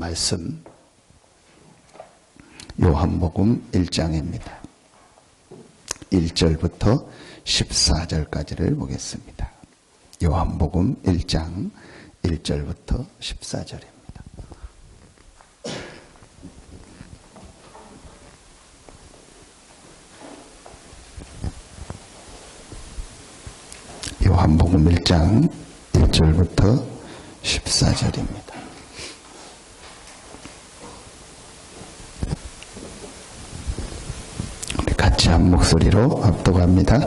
말씀 요한복음 1장입니다. 1절부터 14절까지를 보겠습니다. 요한복음 1장 1절부터 14절입니다. 요한복음 1장 1절부터 14절입니다. 우리 같이 한 목소리로 합독합니다.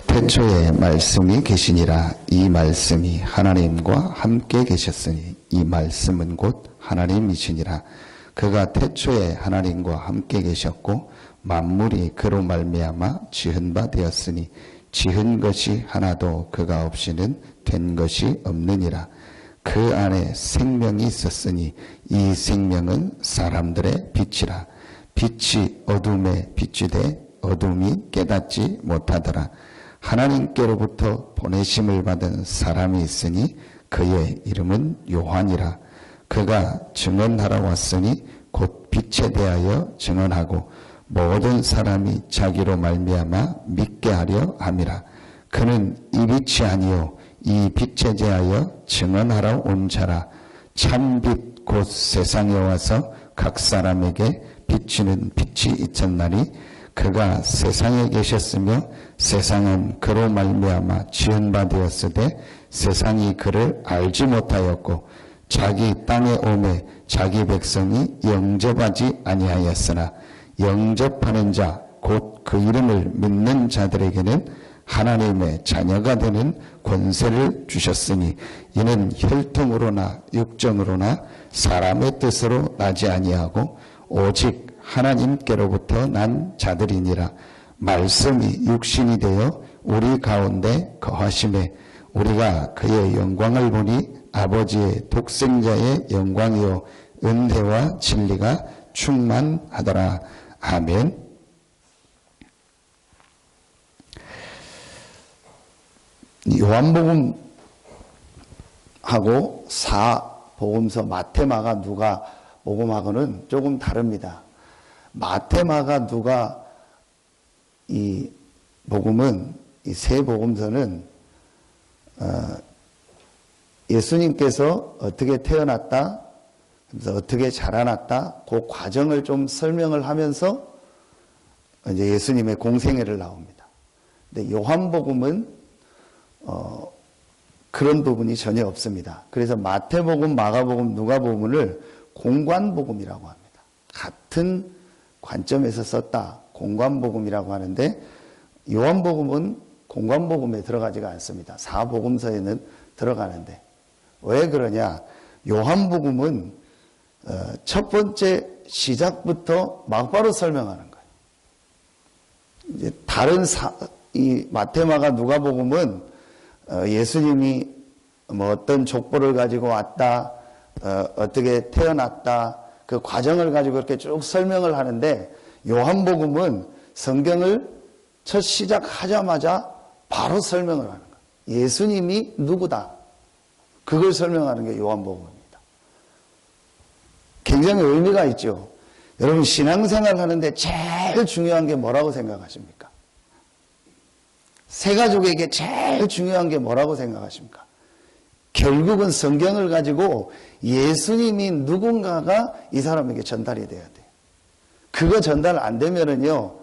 태초에 말씀이 계시니라. 이 말씀이 하나님과 함께 계셨으니 이 말씀은 곧 하나님이시니라. 그가 태초에 하나님과 함께 계셨고 만물이 그로 말미암아 지은 바 되었으니 지은 것이 하나도 그가 없이는 된 것이 없느니라. 그 안에 생명이 있었으니 이 생명은 사람들의 빛이라. 빛이 어둠에 비추되 어둠이 깨닫지 못하더라. 하나님께로부터 보내심을 받은 사람이 있으니 그의 이름은 요한이라. 그가 증언하러 왔으니 곧 빛에 대하여 증언하고 모든 사람이 자기로 말미암아 믿게 하려 함이라. 그는 이 빛이 아니요 이 빛에 대하여 증언하러 온 자라. 참빛 곧 세상에 와서 각 사람에게 비추는 빛이 있었나니 그가 세상에 계셨으며 세상은 그로 말미암아 지은 바 되었으되 세상이 그를 알지 못하였고 자기 땅에 오매 자기 백성이 영접하지 아니하였으나 영접하는 자 곧 그 이름을 믿는 자들에게는 하나님의 자녀가 되는 권세를 주셨으니 이는 혈통으로나 육정으로나 사람의 뜻으로 나지 아니하고 오직 하나님께로부터 난 자들이니라. 말씀이 육신이 되어 우리 가운데 거하심에 우리가 그의 영광을 보니 아버지의 독생자의 영광이요 은혜와 진리가 충만하더라. 아멘. 요한복음하고 사복음서 마태, 마가, 누가 복음하고는 조금 다릅니다. 마태, 마가, 누가 이 복음은 이 세 복음서는 예수님께서 어떻게 태어났다, 그래서 어떻게 자라났다, 그 과정을 좀 설명을 하면서 이제 예수님의 공생애를 나옵니다. 근데 요한복음은 그런 부분이 전혀 없습니다. 그래서 마태복음, 마가복음, 누가복음을 공관복음이라고 합니다. 같은 관점에서 썼다. 공관복음이라고 하는데 요한복음은 공관복음에 들어가지가 않습니다. 사복음서에는 들어가는데 왜 그러냐? 요한복음은 첫 번째 시작부터 막바로 설명하는 거예요. 이제 다른 이 마태, 마가, 누가복음은 예수님이 뭐 어떤 족보를 가지고 왔다, 어떻게 태어났다, 그 과정을 가지고 이렇게 쭉 설명을 하는데 요한복음은 성경을 첫 시작하자마자 바로 설명을 하는 거예요. 예수님이 누구다. 그걸 설명하는 게 요한복음입니다. 굉장히 의미가 있죠. 여러분 신앙생활 하는데 제일 중요한 게 뭐라고 생각하십니까? 세 가족에게 제일 중요한 게 뭐라고 생각하십니까? 결국은 성경을 가지고 예수님이 누군가가 이 사람에게 전달이 돼야 돼요. 그거 전달 안 되면은요,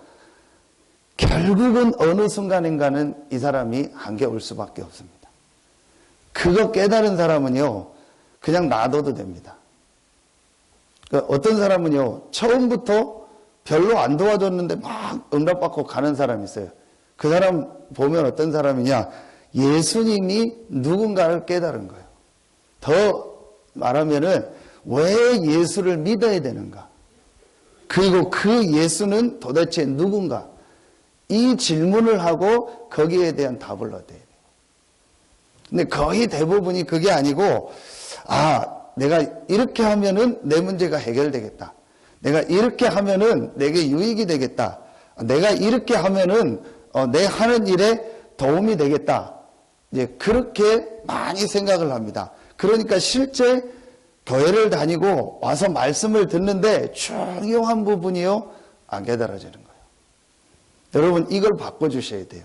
결국은 어느 순간인가는 이 사람이 한계 올 수밖에 없습니다. 그거 깨달은 사람은요, 그냥 놔둬도 됩니다. 그러니까 어떤 사람은요, 처음부터 별로 안 도와줬는데 막 응답받고 가는 사람이 있어요. 그 사람 보면 어떤 사람이냐? 예수님이 누군가를 깨달은 거예요. 더 말하면은 왜 예수를 믿어야 되는가? 그리고 그 예수는 도대체 누군가? 이 질문을 하고 거기에 대한 답을 얻어야 돼요. 근데 거의 대부분이 그게 아니고, 내가 이렇게 하면은 내 문제가 해결되겠다. 내가 이렇게 하면은 내게 유익이 되겠다. 내가 이렇게 하면은 내 하는 일에 도움이 되겠다. 이제 그렇게 많이 생각을 합니다. 그러니까 실제 교회를 다니고 와서 말씀을 듣는데 중요한 부분이요, 안 깨달아지는 거예요. 여러분, 이걸 바꿔주셔야 돼요.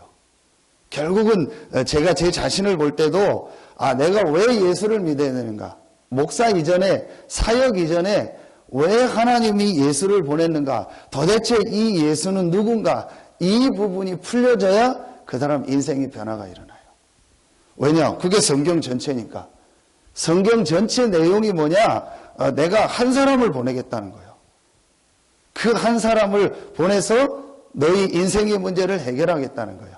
결국은 제가 제 자신을 볼 때도 내가 왜 예수를 믿어야 되는가, 목사 이전에, 사역 이전에 왜 하나님이 예수를 보냈는가, 도대체 이 예수는 누군가, 이 부분이 풀려져야 그 사람 인생의 변화가 일어나요. 왜냐? 그게 성경 전체니까. 성경 전체 내용이 뭐냐? 내가 한 사람을 보내겠다는 거예요. 그 한 사람을 보내서 너희 인생의 문제를 해결하겠다는 거예요.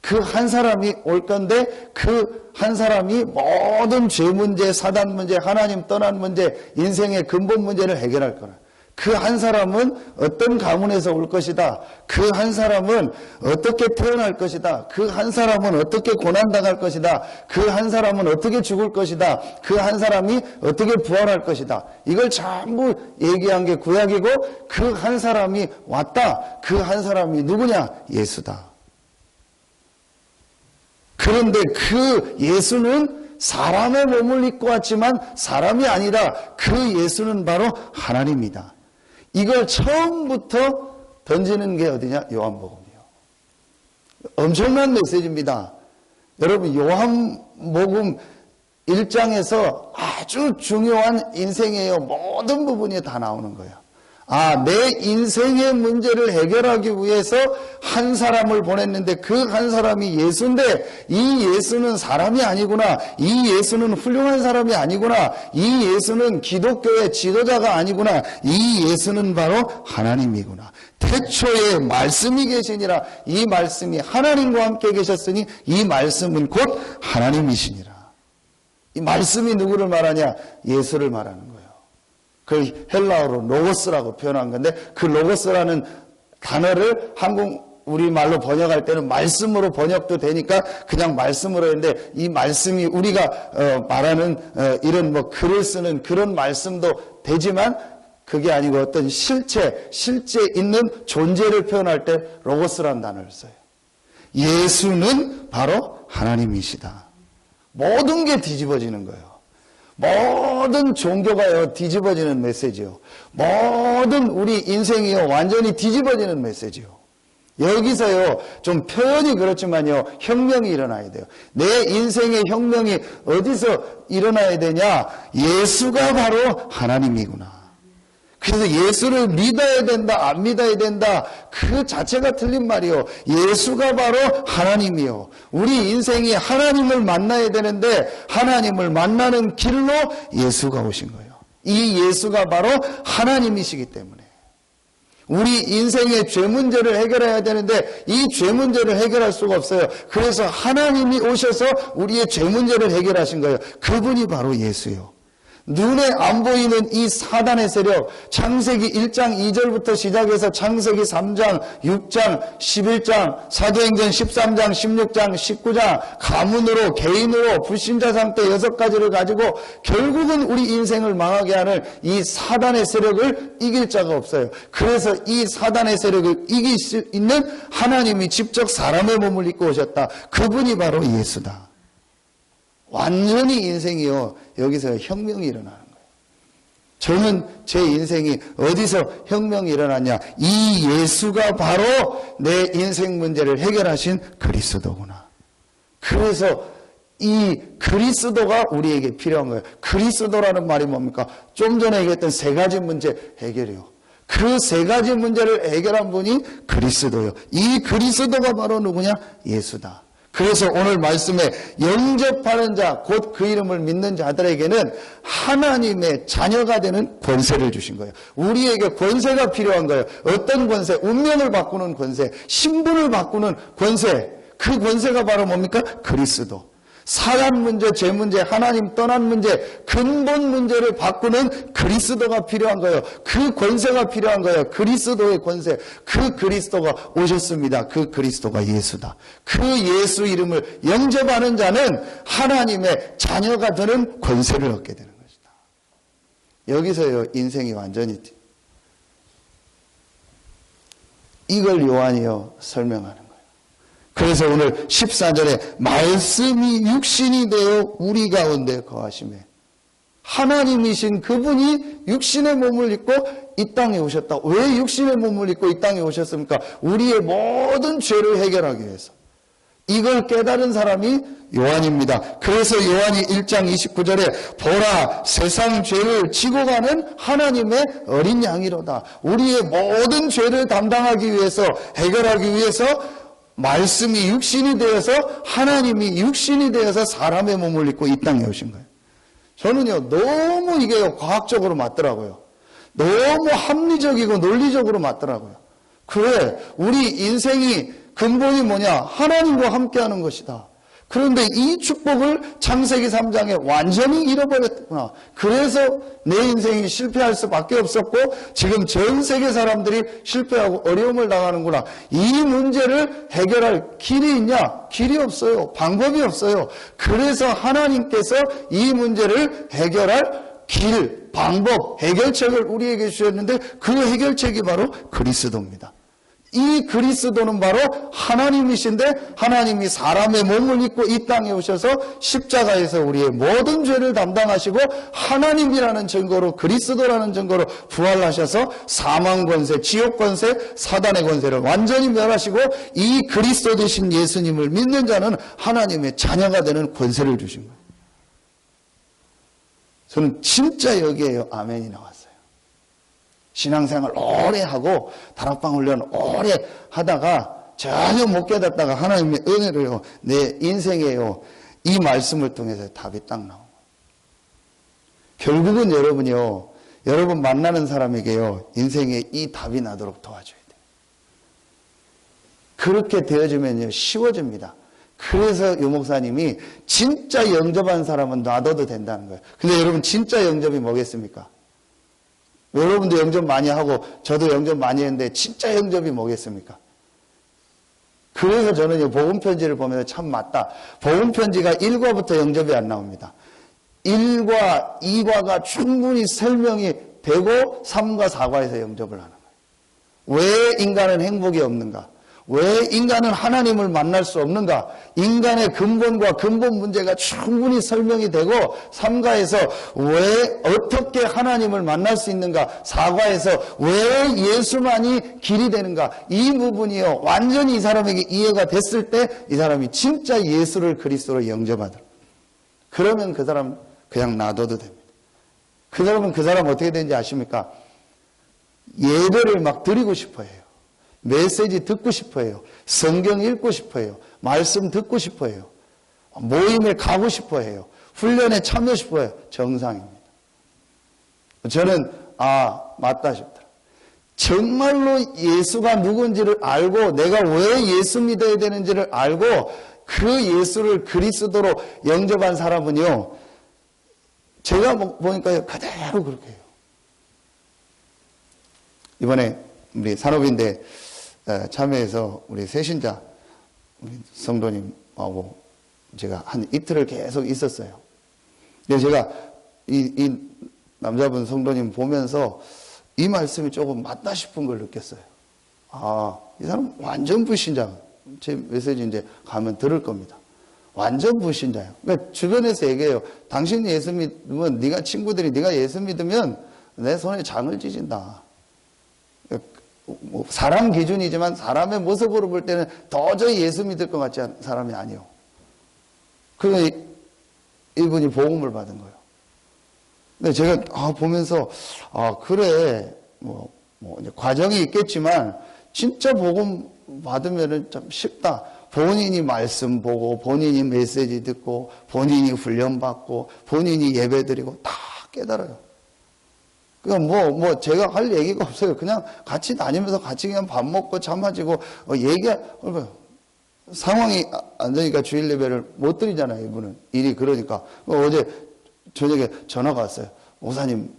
그 한 사람이 올 건데 그 한 사람이 모든 죄 문제, 사단 문제, 하나님 떠난 문제, 인생의 근본 문제를 해결할 거라. 그 한 사람은 어떤 가문에서 올 것이다. 그 한 사람은 어떻게 태어날 것이다. 그 한 사람은 어떻게 고난당할 것이다. 그 한 사람은 어떻게 죽을 것이다. 그 한 사람이 어떻게 부활할 것이다. 이걸 전부 얘기한 게 구약이고, 그 한 사람이 왔다. 그 한 사람이 누구냐? 예수다. 그런데 그 예수는 사람의 몸을 입고 왔지만 사람이 아니라 그 예수는 바로 하나님이다. 이걸 처음부터 던지는 게 어디냐? 요한복음이요. 엄청난 메시지입니다. 여러분, 요한복음 1장에서 아주 중요한 인생의 모든 부분이 다 나오는 거예요. 내 인생의 문제를 해결하기 위해서 한 사람을 보냈는데 그 한 사람이 예수인데, 이 예수는 사람이 아니구나. 이 예수는 훌륭한 사람이 아니구나. 이 예수는 기독교의 지도자가 아니구나. 이 예수는 바로 하나님이구나. 태초에 말씀이 계시니라. 이 말씀이 하나님과 함께 계셨으니 이 말씀은 곧 하나님이시니라. 이 말씀이 누구를 말하냐? 예수를 말하는 거예요. 그 헬라어로 로고스라고 표현한 건데, 그 로고스라는 단어를 우리말로 번역할 때는 말씀으로 번역도 되니까 그냥 말씀으로 했는데, 이 말씀이 우리가 말하는 이런 글을 쓰는 그런 말씀도 되지만 그게 아니고 어떤 실체 있는 존재를 표현할 때 로고스라는 단어를 써요. 예수는 바로 하나님이시다. 모든 게 뒤집어지는 거예요. 모든 종교가요, 뒤집어지는 메시지요. 모든 우리 인생이요, 완전히 뒤집어지는 메시지요. 여기서요, 좀 표현이 그렇지만요, 혁명이 일어나야 돼요. 내 인생의 혁명이 어디서 일어나야 되냐? 예수가 바로 하나님이구나. 그래서 예수를 믿어야 된다, 안 믿어야 된다, 그 자체가 틀린 말이요. 예수가 바로 하나님이요. 우리 인생이 하나님을 만나야 되는데 하나님을 만나는 길로 예수가 오신 거예요. 이 예수가 바로 하나님이시기 때문에 우리 인생의 죄 문제를 해결해야 되는데 이 죄 문제를 해결할 수가 없어요. 그래서 하나님이 오셔서 우리의 죄 문제를 해결하신 거예요. 그분이 바로 예수요. 눈에 안 보이는 이 사단의 세력, 창세기 1장 2절부터 시작해서 창세기 3장, 6장, 11장, 사도행전 13장, 16장, 19장, 가문으로, 개인으로, 불신자 상태 6가지를 가지고 결국은 우리 인생을 망하게 하는 이 사단의 세력을 이길 자가 없어요. 그래서 이 사단의 세력을 이길 수 있는 하나님이 직접 사람의 몸을 입고 오셨다. 그분이 바로 예수다. 완전히 인생이요, 여기서 혁명이 일어나는 거예요. 저는 제 인생이 어디서 혁명이 일어났냐? 이 예수가 바로 내 인생 문제를 해결하신 그리스도구나. 그래서 이 그리스도가 우리에게 필요한 거예요. 그리스도라는 말이 뭡니까? 좀 전에 얘기했던 3가지 문제 해결이요. 그 3가지 문제를 해결한 분이 그리스도요. 이 그리스도가 바로 누구냐? 예수다. 그래서 오늘 말씀에 영접하는 자, 곧 그 이름을 믿는 자들에게는 하나님의 자녀가 되는 권세를 주신 거예요. 우리에게 권세가 필요한 거예요. 어떤 권세? 운명을 바꾸는 권세, 신분을 바꾸는 권세. 그 권세가 바로 뭡니까? 그리스도. 사단 문제, 죄 문제, 하나님 떠난 문제, 근본 문제를 바꾸는 그리스도가 필요한 거예요. 그 권세가 필요한 거예요. 그리스도의 권세. 그 그리스도가 오셨습니다. 그 그리스도가 예수다. 그 예수 이름을 영접하는 자는 하나님의 자녀가 되는 권세를 얻게 되는 것이다. 여기서요, 인생이 완전히 이걸 요한이요 설명하는 거예요. 그래서 오늘 14절에 말씀이 육신이 되어 우리 가운데 거하심에, 하나님이신 그분이 육신의 몸을 입고 이 땅에 오셨다. 왜 육신의 몸을 입고 이 땅에 오셨습니까? 우리의 모든 죄를 해결하기 위해서. 이걸 깨달은 사람이 요한입니다. 그래서 요한이 1장 29절에 보라 세상 죄를 지고 가는 하나님의 어린 양이로다. 우리의 모든 죄를 담당하기 위해서, 해결하기 위해서 말씀이 육신이 되어서, 하나님이 육신이 되어서 사람의 몸을 입고 이 땅에 오신 거예요. 저는요, 너무 이게 과학적으로 맞더라고요. 너무 합리적이고 논리적으로 맞더라고요. 그래, 우리 인생이 근본이 뭐냐? 하나님과 함께하는 것이다. 그런데 이 축복을 창세기 3장에 완전히 잃어버렸구나. 그래서 내 인생이 실패할 수밖에 없었고 지금 전 세계 사람들이 실패하고 어려움을 당하는구나. 이 문제를 해결할 길이 있냐? 길이 없어요. 방법이 없어요. 그래서 하나님께서 이 문제를 해결할 길, 방법, 해결책을 우리에게 주셨는데 그 해결책이 바로 그리스도입니다. 이 그리스도는 바로 하나님이신데 하나님이 사람의 몸을 입고 이 땅에 오셔서 십자가에서 우리의 모든 죄를 담당하시고 하나님이라는 증거로, 그리스도라는 증거로 부활하셔서 사망 권세, 지옥 권세, 사단의 권세를 완전히 멸하시고 이 그리스도 되신 예수님을 믿는 자는 하나님의 자녀가 되는 권세를 주신 거예요. 저는 진짜 여기에요 아멘이 나왔어요. 신앙생활 오래 하고 다락방 훈련 오래 하다가 전혀 못 깨닫다가 하나님의 은혜로요, 내 인생에요, 이 말씀을 통해서 답이 딱 나오고, 결국은 여러분이요, 여러분 만나는 사람에게요, 인생에 이 답이 나도록 도와줘야 돼요. 그렇게 되어주면요, 쉬워집니다. 그래서 유 목사님이 진짜 영접한 사람은 놔둬도 된다는 거예요. 근데 여러분, 진짜 영접이 뭐겠습니까? 여러분도 영접 많이 하고 저도 영접 많이 했는데 진짜 영접이 뭐겠습니까? 그래서 저는 복음편지를 보면서 참 맞다. 복음편지가 1과부터 영접이 안 나옵니다. 1과, 2과가 충분히 설명이 되고 3과, 4과에서 영접을 하는 거예요. 왜 인간은 행복이 없는가? 왜 인간은 하나님을 만날 수 없는가? 인간의 근본과 근본 문제가 충분히 설명이 되고 3과에서 왜 어떻게 하나님을 만날 수 있는가? 4과에서 왜 예수만이 길이 되는가? 이 부분이요, 완전히 이 사람에게 이해가 됐을 때 이 사람이 진짜 예수를 그리스도로 영접하더라. 그러면 그 사람 그냥 놔둬도 됩니다. 그 사람은 그 사람 어떻게 되는지 아십니까? 예배를 막 드리고 싶어 해요. 메시지 듣고 싶어 해요. 성경 읽고 싶어 해요. 말씀 듣고 싶어 해요. 모임에 가고 싶어 해요. 훈련에 참여 싶어 해요. 정상입니다. 저는 맞다 싶더라. 정말로 예수가 누군지를 알고 내가 왜 예수 믿어야 되는지를 알고 그 예수를 그리스도로 영접한 사람은요, 제가 보니까 그대로 그렇게 해요. 이번에 우리 산업인대 참여해서 우리 새신자 우리 성도님하고 제가 한 이틀을 계속 있었어요. 근데 제가 이 남자분 성도님 보면서 이 말씀이 조금 맞다 싶은 걸 느꼈어요. 이 사람 완전 불신자. 제 메시지 이제 가면 들을 겁니다. 완전 불신자예요. 그러니까 주변에서 얘기해요. 당신이 예수 믿으면, 네가 친구들이 네가 예수 믿으면 내 손에 장을 찢은다. 사람 기준이지만 사람의 모습으로 볼 때는 도저히 예수 믿을 것 같지 않은 사람이 아니에요. 그래서 이분이 복음을 받은 거예요. 근데 제가 보면서 그래 이제 과정이 있겠지만 진짜 복음 받으면은 참 쉽다. 본인이 말씀 보고 본인이 메시지 듣고 본인이 훈련 받고 본인이 예배 드리고 다 깨달아요. 그러니까 제가 할 얘기가 없어요. 그냥 같이 다니면서 같이 그냥 밥 먹고 잠 마시고 상황이 안 되니까 주일 예배를 못 드리잖아요. 이분은 일이 그러니까. 어제 저녁에 전화가 왔어요. 목사님,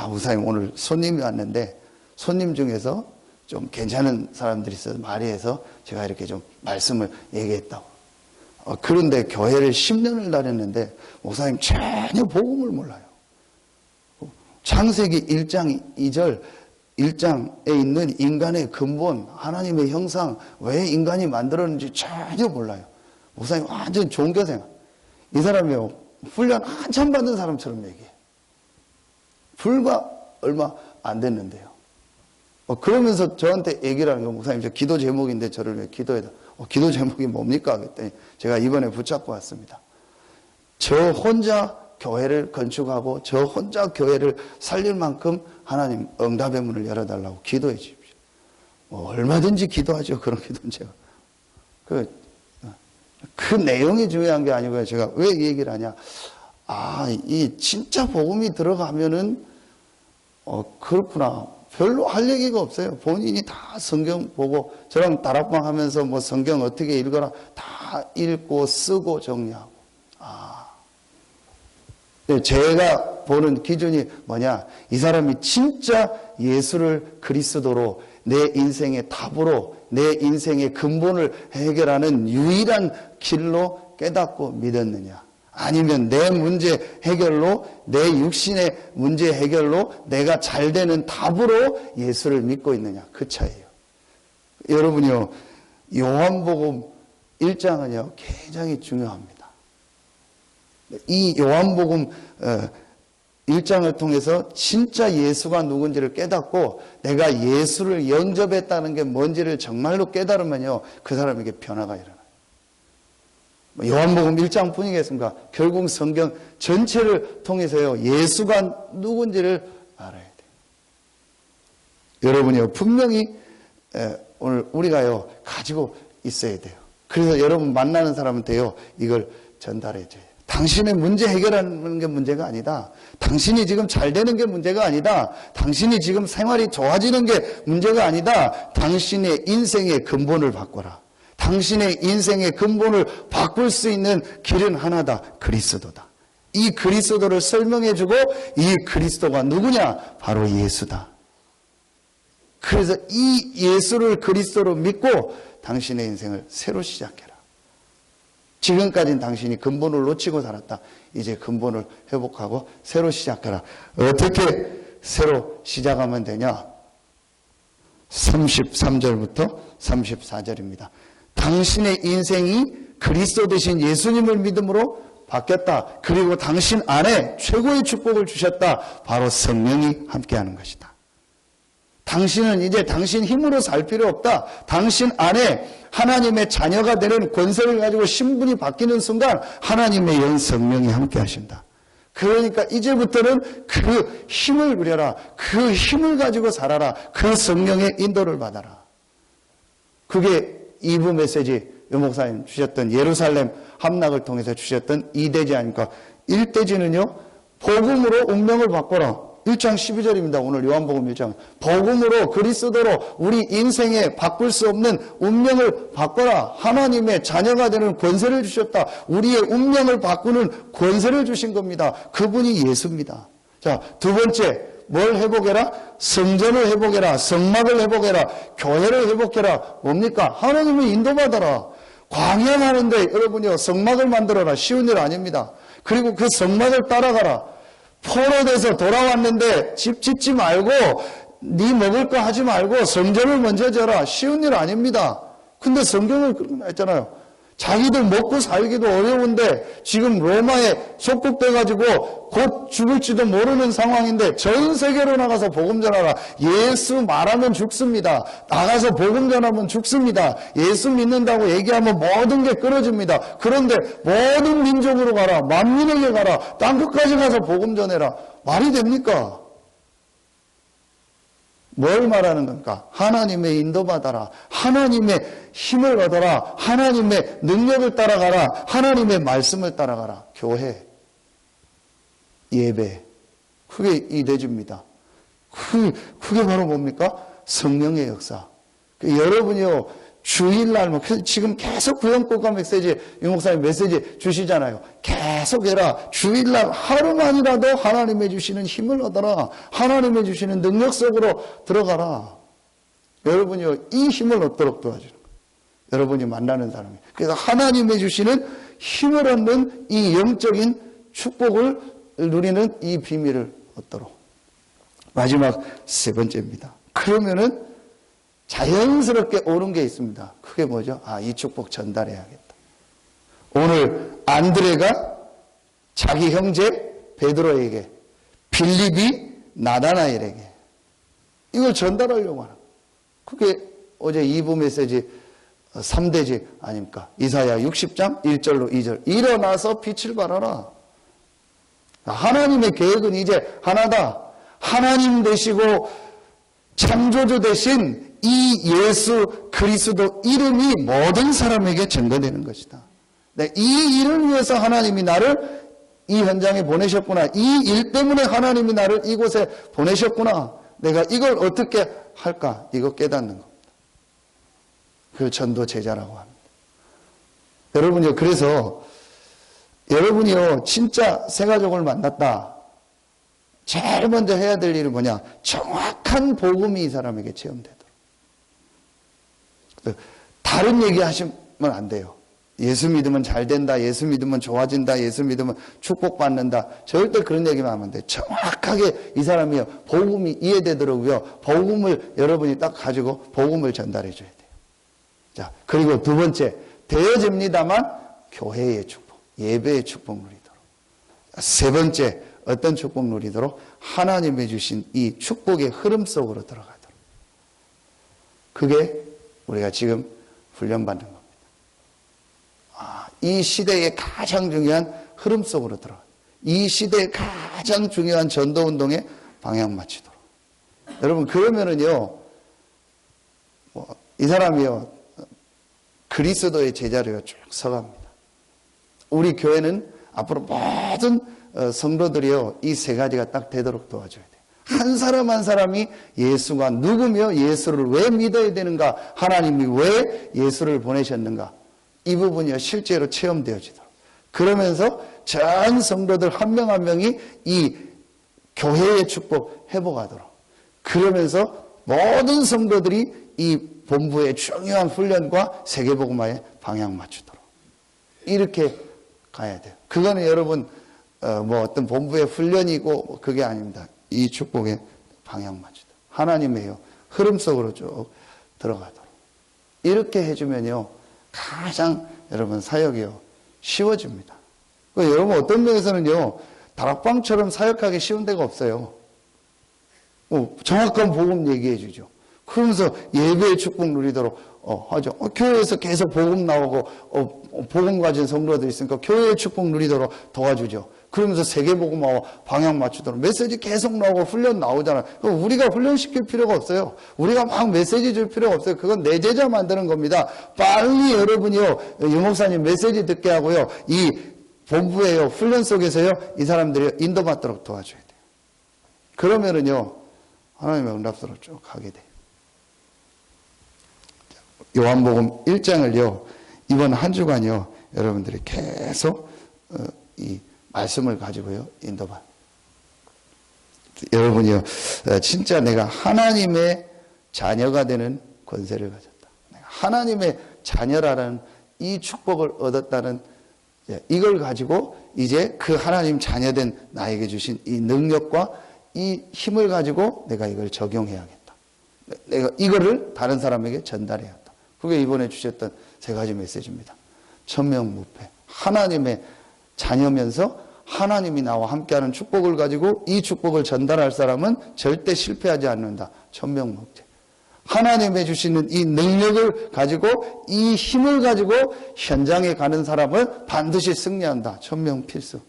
목사님 오늘 손님이 왔는데 손님 중에서 좀 괜찮은 사람들이 있어서 말해서 제가 이렇게 좀 말씀을 얘기했다고. 그런데 교회를 10년을 다녔는데 목사님 전혀 복음을 몰라요. 창세기 1장 2절 1장에 있는 인간의 근본, 하나님의 형상, 왜 인간이 만들었는지 전혀 몰라요. 목사님 완전 종교생활. 이 사람이요, 훈련 한참 받은 사람처럼 얘기해. 불과 얼마 안 됐는데요. 그러면서 저한테 얘기를 하는 거, 목사님, 저 기도 제목인데 저를 왜 기도해다. 기도 제목이 뭡니까? 그랬더니 제가 이번에 붙잡고 왔습니다. 저 혼자 교회를 건축하고 저 혼자 교회를 살릴 만큼 하나님 응답의 문을 열어달라고 기도해 주십시오. 얼마든지 기도하죠. 그런 기도는 제가. 그 내용이 중요한 게 아니고요. 제가 왜 이 얘기를 하냐. 이 진짜 복음이 들어가면은, 그렇구나. 별로 할 얘기가 없어요. 본인이 다 성경 보고, 저랑 다락방 하면서 뭐 성경 어떻게 읽어라. 다 읽고 쓰고 정리하고. 제가 보는 기준이 뭐냐. 이 사람이 진짜 예수를 그리스도로 내 인생의 답으로 내 인생의 근본을 해결하는 유일한 길로 깨닫고 믿었느냐. 아니면 내 문제 해결로, 내 육신의 문제 해결로 내가 잘 되는 답으로 예수를 믿고 있느냐. 그 차이예요. 여러분요, 요한복음 1장은요, 굉장히 중요합니다. 이 요한복음 1장을 통해서 진짜 예수가 누군지를 깨닫고 내가 예수를 영접했다는 게 뭔지를 정말로 깨달으면요, 그 사람에게 변화가 일어나요. 요한복음 1장 뿐이겠습니까? 결국 성경 전체를 통해서요, 예수가 누군지를 알아야 돼요. 여러분이요, 분명히 오늘 우리가요, 가지고 있어야 돼요. 그래서 여러분 만나는 사람한테요, 이걸 전달해 줘요. 당신의 문제 해결하는 게 문제가 아니다. 당신이 지금 잘 되는 게 문제가 아니다. 당신이 지금 생활이 좋아지는 게 문제가 아니다. 당신의 인생의 근본을 바꿔라. 당신의 인생의 근본을 바꿀 수 있는 길은 하나다. 그리스도다. 이 그리스도를 설명해주고 이 그리스도가 누구냐? 바로 예수다. 그래서 이 예수를 그리스도로 믿고 당신의 인생을 새로 시작해라. 지금까지는 당신이 근본을 놓치고 살았다. 이제 근본을 회복하고 새로 시작해라. 어떻게 새로 시작하면 되냐? 33절부터 34절입니다. 당신의 인생이 그리스도 되신 예수님을 믿음으로 바뀌었다. 그리고 당신 안에 최고의 축복을 주셨다. 바로 성령이 함께하는 것이다. 당신은 이제 당신 힘으로 살 필요 없다. 당신 안에 하나님의 자녀가 되는 권세를 가지고 신분이 바뀌는 순간 하나님의 영 성령이 함께 하신다. 그러니까 이제부터는 그 힘을 누려라. 그 힘을 가지고 살아라. 그 성령의 인도를 받아라. 그게 2부 메시지 유 목사님 주셨던 예루살렘 함락을 통해서 주셨던 2대지 아닙니까? 1대지는요. 복음으로 운명을 바꿔라. 1장 12절입니다. 오늘 요한복음 1장. 복음으로 그리스도로 우리 인생에 바꿀 수 없는 운명을 바꿔라. 하나님의 자녀가 되는 권세를 주셨다. 우리의 운명을 바꾸는 권세를 주신 겁니다. 그분이 예수입니다. 자, 두 번째, 뭘 회복해라? 성전을 회복해라. 성막을 회복해라. 교회를 회복해라. 뭡니까? 하나님을 인도받아라. 광야하는데 여러분이요, 성막을 만들어라. 쉬운 일 아닙니다. 그리고 그 성막을 따라가라. 포로돼서 돌아왔는데 집 짓지 말고 네 먹을 거 하지 말고 성전을 먼저 져라. 쉬운 일 아닙니다. 근데 성경을 그렇게 했잖아요. 자기들 먹고 살기도 어려운데 지금 로마에 속국돼가지고 곧 죽을지도 모르는 상황인데 전 세계로 나가서 복음 전하라. 예수 말하면 죽습니다. 나가서 복음 전하면 죽습니다. 예수 믿는다고 얘기하면 모든 게 끊어집니다. 그런데 모든 민족으로 가라. 만민에게 가라. 땅끝까지 가서 복음 전해라. 말이 됩니까? 뭘 말하는 겁니까? 하나님의 인도받아라. 하나님의 힘을 얻어라. 하나님의 능력을 따라가라. 하나님의 말씀을 따라가라. 교회, 예배. 그게 이대주입니다. 그게 바로 뭡니까? 성령의 역사. 여러분이요, 주일날, 지금 계속 구원꽃과 메시지, 유 목사님 메시지 주시잖아요. 계속 해라. 주일날 하루만이라도 하나님의 주시는 힘을 얻어라. 하나님의 주시는 능력 속으로 들어가라. 여러분이요, 이 힘을 얻도록 도와주는 거예요. 여러분이 만나는 사람이. 그래서 하나님의 주시는 힘을 얻는 이 영적인 축복을 누리는 이 비밀을 얻도록. 마지막 세 번째입니다. 그러면은 자연스럽게 오는 게 있습니다. 그게 뭐죠? 이 축복 전달해야겠다. 오늘 안드레가 자기 형제 베드로에게, 빌립이 나다나엘에게 이걸 전달하려고 하는 거예요. 그게 어제 2부 메시지 3대지 아닙니까? 이사야 60장 1절로 2절. 일어나서 빛을 발하라. 하나님의 계획은 이제 하나다. 하나님 되시고 창조주 되신 이 예수 그리스도 이름이 모든 사람에게 전거되는 것이다. 이 일을 위해서 하나님이 나를 이 현장에 보내셨구나. 이 일 때문에 하나님이 나를 이곳에 보내셨구나. 내가 이걸 어떻게 할까? 이거 깨닫는 겁니다. 그걸 전도 제자라고 합니다. 여러분요, 그래서 여러분이요, 진짜 새가족을 만났다. 제일 먼저 해야 될 일은 뭐냐? 정확한 복음이 이 사람에게 체험되도록. 다른 얘기 하시면 안 돼요. 예수 믿으면 잘 된다. 예수 믿으면 좋아진다. 예수 믿으면 축복받는다. 절대 그런 얘기만 하면 안 돼요. 정확하게 이 사람이요, 복음이 이해되도록요, 복음을 여러분이 딱 가지고 복음을 전달해 줘야 돼요. 자, 그리고 두 번째, 되어집니다만 교회의 축복, 예배의 축복 누리도록. 세 번째, 어떤 축복 누리도록? 하나님이 주신 이 축복의 흐름 속으로 들어가도록. 그게 우리가 지금 훈련받는 겁니다. 이 시대의 가장 중요한 흐름 속으로 들어가. 이 시대의 가장 중요한 전도운동에 방향 맞추도록. 여러분, 그러면은요, 이 사람이요, 그리스도의 제자리가 쭉 서갑니다. 우리 교회는 앞으로 모든 성도들이요, 이 세 가지가 딱 되도록 도와줘야 돼요. 한 사람 한 사람이 예수가 누구며 예수를 왜 믿어야 되는가, 하나님이 왜 예수를 보내셨는가, 이 부분이 실제로 체험되어지도록. 그러면서 전 성도들 한 명 한 명이 이 교회의 축복 회복하도록. 그러면서 모든 성도들이 이 본부의 중요한 훈련과 세계복음화에 방향 맞추도록. 이렇게 가야 돼요. 그거는 여러분 뭐 어떤 본부의 훈련이고 그게 아닙니다. 이 축복에 방향 맞추도록. 하나님의 흐름 속으로 쭉 들어가도록. 이렇게 해주면요, 가장 여러분 사역이요, 쉬워집니다. 여러분 어떤 면에서는요, 다락방처럼 사역하기 쉬운 데가 없어요. 정확한 복음 얘기해 주죠. 그러면서 예배의 축복 누리도록 하죠. 교회에서 계속 복음 나오고 복음 가진 성도들 있으니까 교회의 축복 누리도록 도와주죠. 그러면서 세계복음하고 방향 맞추도록 메시지 계속 나오고 훈련 나오잖아요. 우리가 훈련시킬 필요가 없어요. 우리가 막 메시지 줄 필요가 없어요. 그건 내 제자 만드는 겁니다. 빨리 여러분이요, 유목사님 메시지 듣게 하고요, 이 본부에요, 훈련 속에서요, 이 사람들이 인도받도록 도와줘야 돼요. 그러면은요, 하나님의 응답으로 쭉 가게 돼요. 요한복음 1장을요, 이번 한 주간요, 여러분들이 계속 이 말씀을 가지고요, 인도받. 여러분이요, 진짜 내가 하나님의 자녀가 되는 권세를 가졌다. 내가 하나님의 자녀라는 이 축복을 얻었다는 이걸 가지고 이제 그 하나님 자녀된 나에게 주신 이 능력과 이 힘을 가지고 내가 이걸 적용해야겠다. 내가 이거를 다른 사람에게 전달해야 한다. 그게 이번에 주셨던 세 가지 메시지입니다. 천명무패. 하나님의 자녀면서 하나님이 나와 함께하는 축복을 가지고 이 축복을 전달할 사람은 절대 실패하지 않는다. 천명무패. 하나님의 주시는 이 능력을 가지고 이 힘을 가지고 현장에 가는 사람은 반드시 승리한다. 천명필수.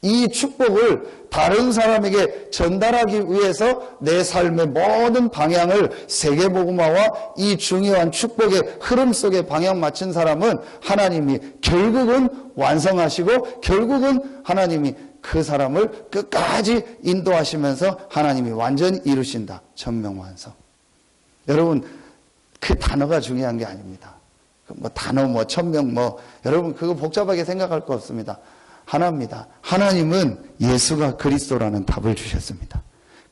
이 축복을 다른 사람에게 전달하기 위해서 내 삶의 모든 방향을 세계복음화와 이 중요한 축복의 흐름 속에 방향 맞춘 사람은 하나님이 결국은 완성하시고 결국은 하나님이 그 사람을 끝까지 인도하시면서 하나님이 완전히 이루신다. 천명완성. 여러분, 그 단어가 중요한 게 아닙니다. 뭐 단어 뭐 천명 뭐 여러분 그거 복잡하게 생각할 거 없습니다. 하나입니다. 하나님은 예수가 그리스도라는 답을 주셨습니다.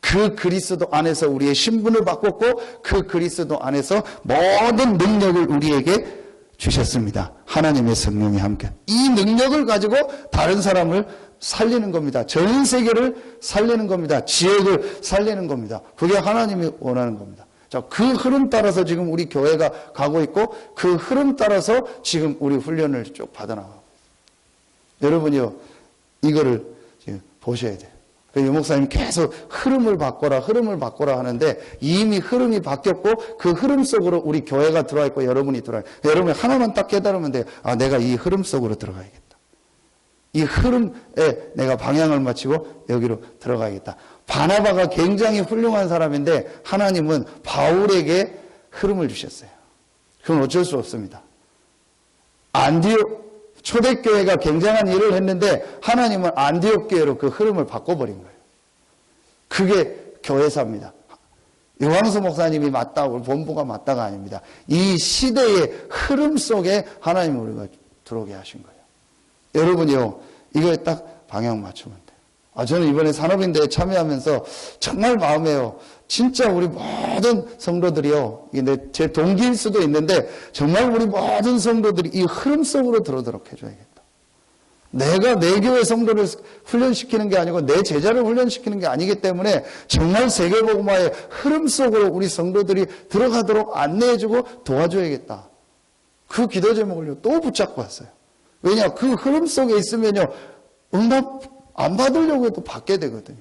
그 그리스도 안에서 우리의 신분을 바꿨고 그 그리스도 안에서 모든 능력을 우리에게 주셨습니다. 하나님의 성령이 함께. 이 능력을 가지고 다른 사람을 살리는 겁니다. 전 세계를 살리는 겁니다. 지역을 살리는 겁니다. 그게 하나님이 원하는 겁니다. 자, 그 흐름 따라서 지금 우리 교회가 가고 있고 그 흐름 따라서 지금 우리 훈련을 쭉 받아나가고. 여러분이요, 이거를 지금 보셔야 돼요. 유 목사님 계속 흐름을 바꿔라 하는데 이미 흐름이 바뀌었고 그 흐름 속으로 우리 교회가 들어와 있고 여러분이 들어와 있고 여러분이 하나만 딱 깨달으면 돼요. 아, 내가 이 흐름 속으로 들어가야겠다. 이 흐름에 내가 방향을 맞추고 여기로 들어가야겠다. 바나바가 굉장히 훌륭한 사람인데 하나님은 바울에게 흐름을 주셨어요. 그건 어쩔 수 없습니다. 안디옥 초대교회가 굉장한 일을 했는데 하나님은 안디옥 교회로 그 흐름을 바꿔버린 거예요. 그게 교회사입니다. 유광수 목사님이 맞다고 본부가 맞다가 아닙니다. 이 시대의 흐름 속에 하나님이 우리가 들어오게 하신 거예요. 여러분이요, 이거에 딱 방향 맞추면 돼요. 저는 이번에 산업인대에 참여하면서 정말 마음에요. 진짜 우리 모든 성도들이요, 이게 제 동기일 수도 있는데 정말 우리 모든 성도들이 이 흐름 속으로 들어오도록 해줘야겠다. 내가 내 교회 성도를 훈련시키는 게 아니고 내 제자를 훈련시키는 게 아니기 때문에 정말 세계복음화의 흐름 속으로 우리 성도들이 들어가도록 안내해주고 도와줘야겠다. 그 기도 제목을 또 붙잡고 왔어요. 왜냐, 그 흐름 속에 있으면요, 응답 안 받으려고 해도 받게 되거든요.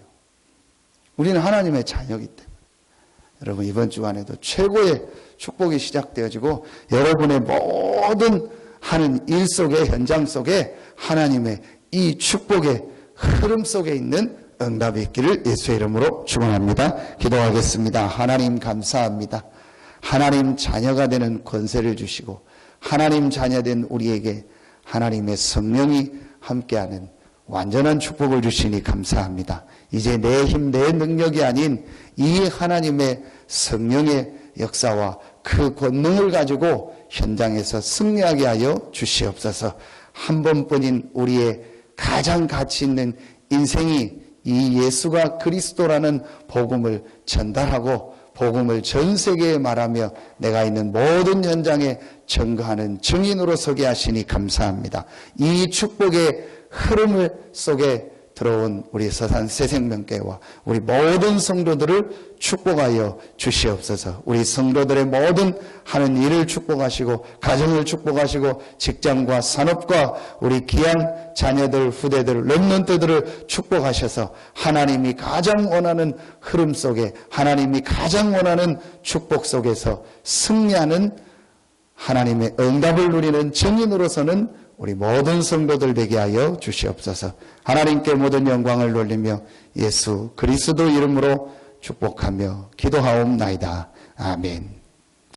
우리는 하나님의 자녀이기 때문에. 여러분, 이번 주간에도 최고의 축복이 시작되어지고 여러분의 모든 하는 일 속에, 현장 속에 하나님의 이 축복의 흐름 속에 있는 응답이 있기를 예수의 이름으로 축원합니다. 기도하겠습니다. 하나님 감사합니다. 하나님 자녀가 되는 권세를 주시고 하나님 자녀된 우리에게 하나님의 성령이 함께하는 완전한 축복을 주시니 감사합니다. 이제 내 힘, 내 능력이 아닌 이 하나님의 성령의 역사와 그 권능을 가지고 현장에서 승리하게 하여 주시옵소서. 한 번뿐인 우리의 가장 가치 있는 인생이 이 예수가 그리스도라는 복음을 전달하고 복음을 전 세계에 말하며 내가 있는 모든 현장에 증거하는 증인으로 서게 하시니 감사합니다. 이 축복의 흐름 속에 들어온 우리 서산 새생명교회와 우리 모든 성도들을 축복하여 주시옵소서. 우리 성도들의 모든 하는 일을 축복하시고 가정을 축복하시고 직장과 산업과 우리 귀한 자녀들, 후대들, 렘넌트들을 축복하셔서 하나님이 가장 원하는 흐름 속에 하나님이 가장 원하는 축복 속에서 승리하는 하나님의 응답을 누리는 증인으로서는 우리 모든 성도들 되게 하여 주시옵소서. 하나님께 모든 영광을 돌리며 예수 그리스도 이름으로 축복하며 기도하옵나이다. 아멘.